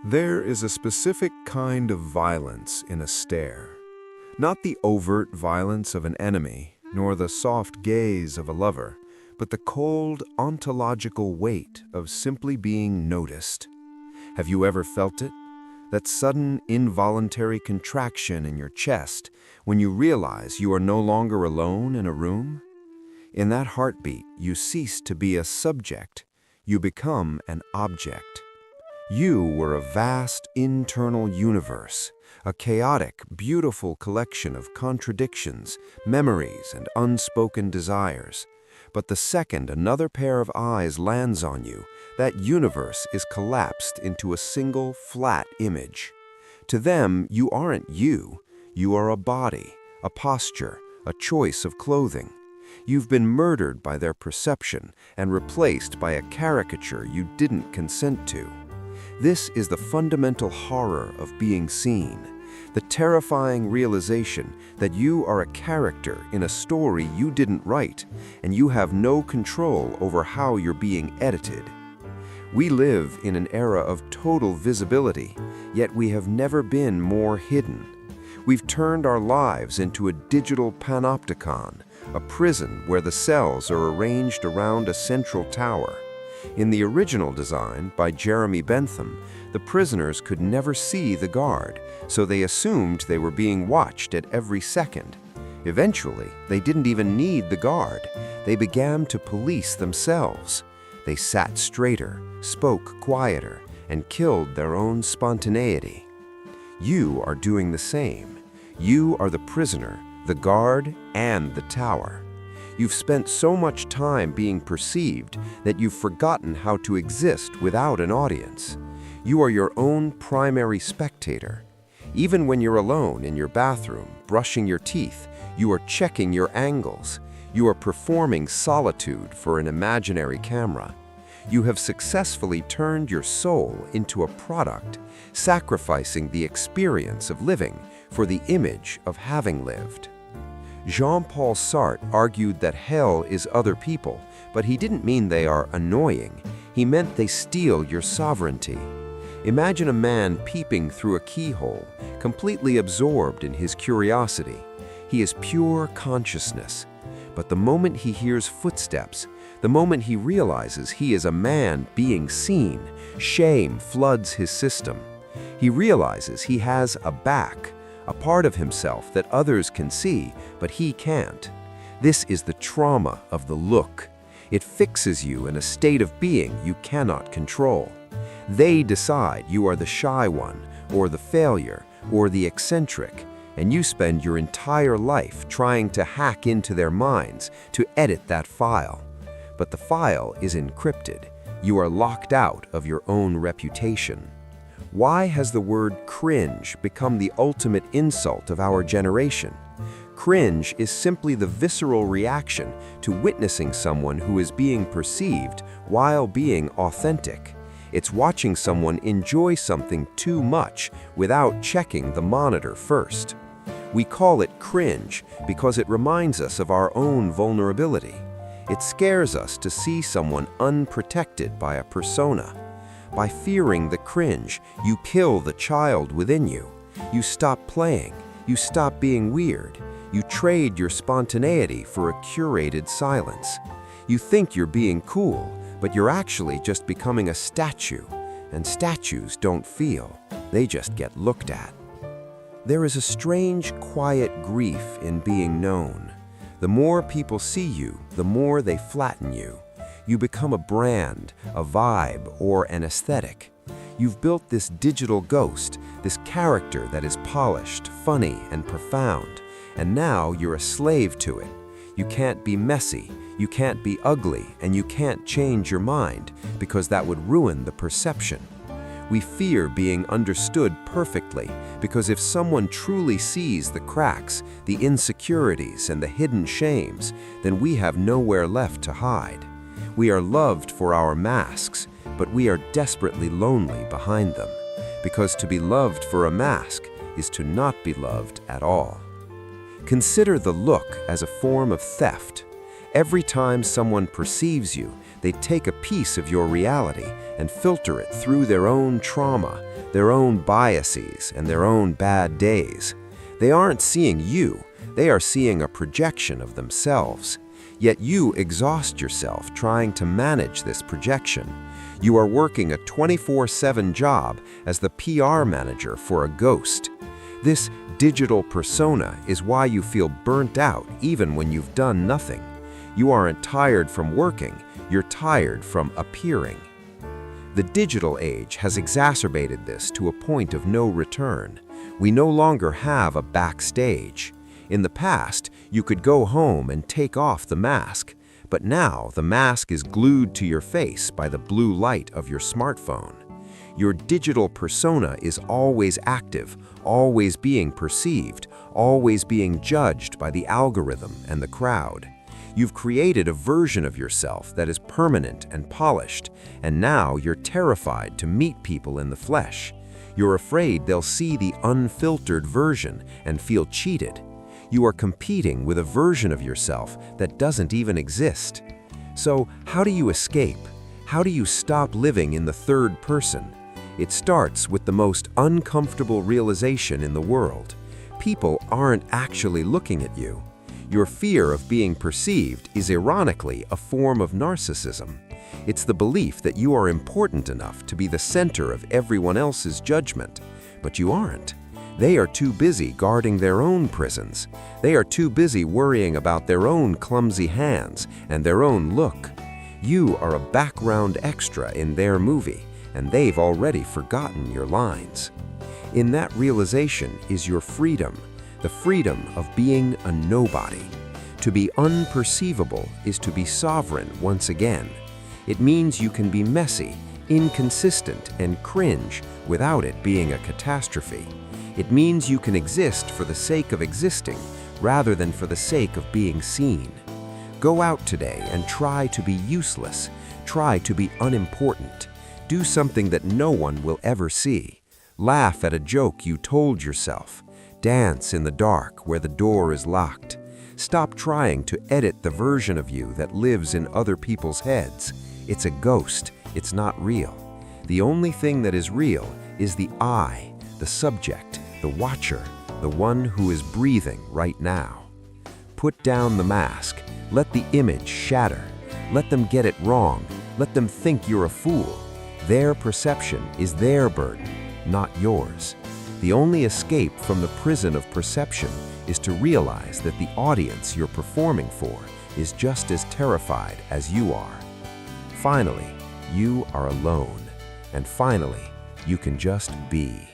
There is a specific kind of violence in a stare. Not the overt violence of an enemy, nor the soft gaze of a lover, but the cold, ontological weight of simply being noticed. Have you ever felt it? That sudden, involuntary contraction in your chest when you realize you are no longer alone in a room? In that heartbeat, you cease to be a subject. You become an object. You were a vast internal universe, a chaotic, beautiful collection of contradictions, memories, and unspoken desires. But the second another pair of eyes lands on you, that universe is collapsed into a single, flat image. To them, you aren't you. You are a body, a posture, a choice of clothing. You've been murdered by their perception and replaced by a caricature you didn't consent to. This is the fundamental horror of being seen, the terrifying realization that you are a character in a story you didn't write, and you have no control over how you're being edited. We live in an era of total visibility, yet we have never been more hidden. We've turned our lives into a digital Panopticon, a prison where the cells are arranged around a central tower. In the original design, by Jeremy Bentham, the prisoners could never see the guard, so they assumed they were being watched at every second. Eventually, they didn't even need the guard. They began to police themselves. They sat straighter, spoke quieter, and killed their own spontaneity. You are doing the same. You are the prisoner, the guard, and the tower. You've spent so much time being perceived that you've forgotten how to exist without an audience. You are your own primary spectator. Even when you're alone in your bathroom, brushing your teeth, you are checking your angles. You are performing solitude for an imaginary camera. You have successfully turned your soul into a product, sacrificing the experience of living for the image of having lived. Jean-Paul Sartre argued that hell is other people, but he didn't mean they are annoying. He meant they steal your sovereignty. Imagine a man peeping through a keyhole, completely absorbed in his curiosity. He is pure consciousness. But the moment he hears footsteps, the moment he realizes he is a man being seen, shame floods his system. He realizes he has a back, a part of himself that others can see, but he can't. This is the trauma of the look. It fixes you in a state of being you cannot control. They decide you are the shy one, or the failure, or the eccentric, and you spend your entire life trying to hack into their minds to edit that file. But the file is encrypted. You are locked out of your own reputation. Why has the word cringe become the ultimate insult of our generation? Cringe is simply the visceral reaction to witnessing someone who is being perceived while being authentic. It's watching someone enjoy something too much without checking the monitor first. We call it cringe because it reminds us of our own vulnerability. It scares us to see someone unprotected by a persona. By fearing the cringe, you kill the child within you. You stop playing. You stop being weird. You trade your spontaneity for a curated silence. You think you're being cool, but you're actually just becoming a statue. And statues don't feel. They just get looked at. There is a strange, quiet grief in being known. The more people see you, the more they flatten you. You become a brand, a vibe, or an aesthetic. You've built this digital ghost, this character that is polished, funny, and profound, and now you're a slave to it. You can't be messy, you can't be ugly, and you can't change your mind, because that would ruin the perception. We fear being understood perfectly, because if someone truly sees the cracks, the insecurities, and the hidden shames, then we have nowhere left to hide. We are loved for our masks, but we are desperately lonely behind them, because to be loved for a mask is to not be loved at all. Consider the look as a form of theft. Every time someone perceives you, they take a piece of your reality and filter it through their own trauma, their own biases, and their own bad days. They aren't seeing you, they are seeing a projection of themselves. Yet you exhaust yourself trying to manage this projection. You are working a 24/7 job as the PR manager for a ghost. This digital persona is why you feel burnt out even when you've done nothing. You aren't tired from working, you're tired from appearing. The digital age has exacerbated this to a point of no return. We no longer have a backstage. In the past, you could go home and take off the mask, but now the mask is glued to your face by the blue light of your smartphone. Your digital persona is always active, always being perceived, always being judged by the algorithm and the crowd. You've created a version of yourself that is permanent and polished, and now you're terrified to meet people in the flesh. You're afraid they'll see the unfiltered version and feel cheated. You are competing with a version of yourself that doesn't even exist. So, how do you escape? How do you stop living in the third person? It starts with the most uncomfortable realization in the world. People aren't actually looking at you. Your fear of being perceived is ironically a form of narcissism. It's the belief that you are important enough to be the center of everyone else's judgment, but you aren't. They are too busy guarding their own prisons. They are too busy worrying about their own clumsy hands and their own look. You are a background extra in their movie, and they've already forgotten your lines. In that realization is your freedom, the freedom of being a nobody. To be unperceivable is to be sovereign once again. It means you can be messy, inconsistent, and cringe without it being a catastrophe. It means you can exist for the sake of existing rather than for the sake of being seen. Go out today and try to be useless. Try to be unimportant. Do something that no one will ever see. Laugh at a joke you told yourself. Dance in the dark where the door is locked. Stop trying to edit the version of you that lives in other people's heads. It's a ghost. It's not real. The only thing that is real is the I, the subject, the watcher, the one who is breathing right now. Put down the mask. Let the image shatter. Let them get it wrong. Let them think you're a fool. Their perception is their burden, not yours. The only escape from the prison of perception is to realize that the audience you're performing for is just as terrified as you are. Finally, you are alone, and finally, you can just be.